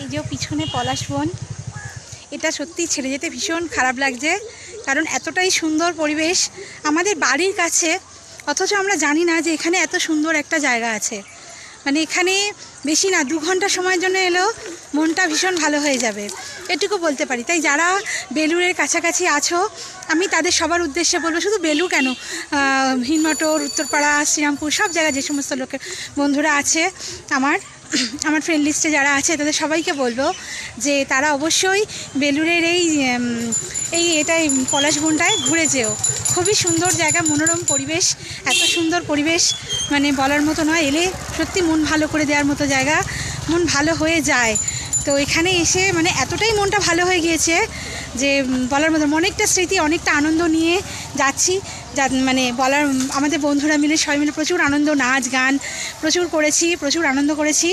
এই যে পিছনে পলাশ বন, এটা সত্যি ছেড়ে যেতে ভীষণ খারাপ লাগছে, কারণ এতটাই সুন্দর পরিবেশ আমাদের বাড়ির কাছে, অথচ আমরা জানি না যে এখানে এত সুন্দর একটা জায়গা আছে। মানে এখানে বেশি না 2 ঘন্টা সময়ের জন্য এলেও মনটা ভীষণ ভালো হয়ে যাবে, এটুকু বলতে পারি। তাই যারা বেলুড়ের কাছাকাছি আছো, আমি তাদের সবার উদ্দেশ্যে বলবো, শুধু বেলুড় কেন, হিনমটর, উত্তরপাড়া, শ্রীরামপুর, সব জায়গায় যে সমস্ত লোকের বন্ধুরা আছে আমার ফ্রেন্ড লিস্টে যারা আছে, তাদের সবাইকে বলবো যে তারা অবশ্যই বেলুড়ের এটাই পলাশবনটায় ঘুরে যেও। খুবই সুন্দর জায়গা, মনোরম পরিবেশ, এত সুন্দর পরিবেশ মানে বলার মতো নয়। এলে সত্যি মন ভালো করে দেওয়ার মতো জায়গা, মন ভালো হয়ে যায়। তো এখানে এসে মানে এতটাই মনটা ভালো হয়ে গিয়েছে যে বলার মতো, অনেকটা স্মৃতি, অনেকটা আনন্দ নিয়ে যাচ্ছি। মানে আমাদের বন্ধুরা মিলে সবাই মিলে প্রচুর আনন্দ, নাচ গান প্রচুর করেছি, প্রচুর আনন্দ করেছি।